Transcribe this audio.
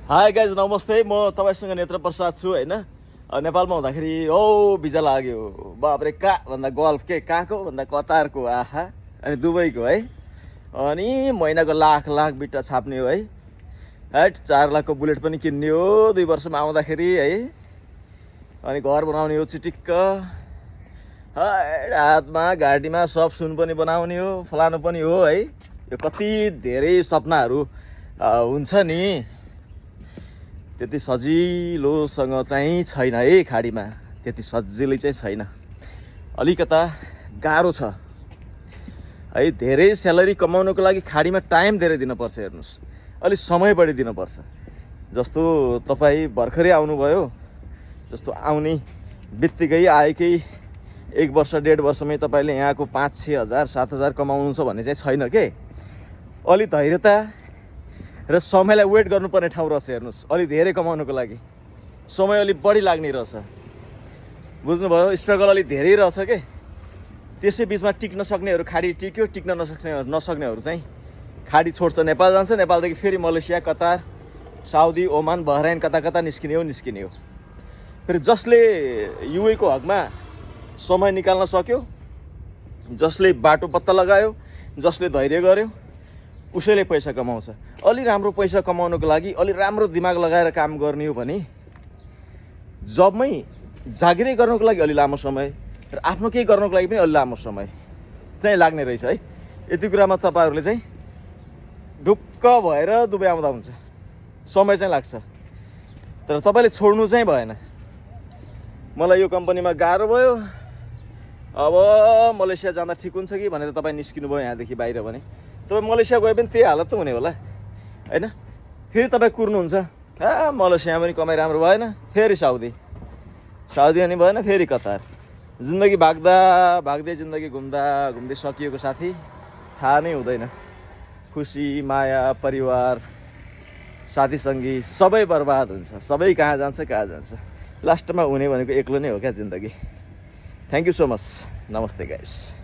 Hi guys नमस्ते, म तपाईँसँग नेत्र प्रसाद छु होइन। नेपालमा हुँदाखेरि भिजा लाग्यो बाबरे, कहाँ भन्दा गल्फ के कहाँको भन्दा कतारको, आहा, अनि दुबईको है। अनि महिनाको लाख लाख बिट्टा छाप्ने हो है। हैट 4 लाखको बुलेट पनि किन्ने हो 2 वर्षमा आउँदाखेरि है। अनि घर बनाउने हो चिटिक्क, हातमा घाँटीमा सब सुन पनि बनाउने हो, फलानु पनि हो है। यो कति धेरै सपनाहरू हुन्छ नि, त्यति सजिलोसँग चाहिँ छैन है। खाडीमा त्यति सजिलै चाहिँ छैन, अलिकता गाह्रो छ है। धेरै स्यालेरी कमाउनको लागि खाडीमा टाइम धेरै दिनुपर्छ। हेर्नुहोस्, अलिक समय बढी दिनुपर्छ। जस्तो तपाईँ भर्खरै आउनुभयो, जस्तो आउने बित्तिकै आएकै 1 वर्ष 1.5 वर्षमै तपाईँले यहाँको 5-6 हजार 7 हजार कमाउनुहुन्छ भन्ने चाहिँ छैन के। अलि धैर्यता र समयलाई वेट गर्नुपर्ने ठाउँ रहेछ। हेर्नुहोस्, अलि धेरै कमाउनुको लागि समय अलिक बढी लाग्ने रहेछ, बुझ्नुभयो। स्ट्रगल अलिक धेरै रहेछ के। त्यसै बिचमा टिक्न सक्नेहरू खाडी टिक्यो, टिक्न नसक्नेहरू चाहिँ खाडी छोड्छ, नेपाल जान्छ। नेपालदेखि फेरि Malaysia, Qatar, Saudi, Oman, Bahrain कता कता निस्किने हो। फेरि जसले युए को हकमा समय निकाल्न सक्यो, जसले बाटो पत्ता लगायो, जसले धैर्य गर्यो, उसैले पैसा कमाउँछ। अलि राम्रो पैसा कमाउनुको लागि अलि राम्रो दिमाग लगाएर काम गर्ने हो भने जबमै जागिरै गर्नुको लागि अलि लामो समय र आफ्नो केही गर्नुको लागि पनि अलि लामो समय चाहिँ लाग्ने रहेछ है। यति कुरामा तपाईँहरूले चाहिँ ढुक्क भएर दुबई आउँदा हुन्छ। समय चाहिँ लाग्छ, तर तपाईँले छोड्नु चाहिँ भएन। मलाई यो कम्पनीमा गाह्रो भयो, अब मलेसिया जाँदा ठिक हुन्छ कि भनेर तपाईँ निस्किनु भयो यहाँदेखि बाहिर भने तपाईँ मलेसिया गए पनि त्यही हालत त हुने होला होइन। फेरि तपाईँ कुर्नुहुन्छ, मलेसिया पनि कमाइ राम्रो भएन, फेरि साउदी अनि भएन, फेरि कतार। जिन्दगी भाग्दै जिन्दगी घुम्दै सकिएको साथी थाहा नै हुँदैन। खुसी, माया, परिवार, साथी सङ्गी सबै बर्बाद हुन्छ। सबै कहाँ जान्छ। लास्टमा हुने भनेको एक्लो नै हो क्या जिन्दगी। Thank you so much. नमस्ते गाइस।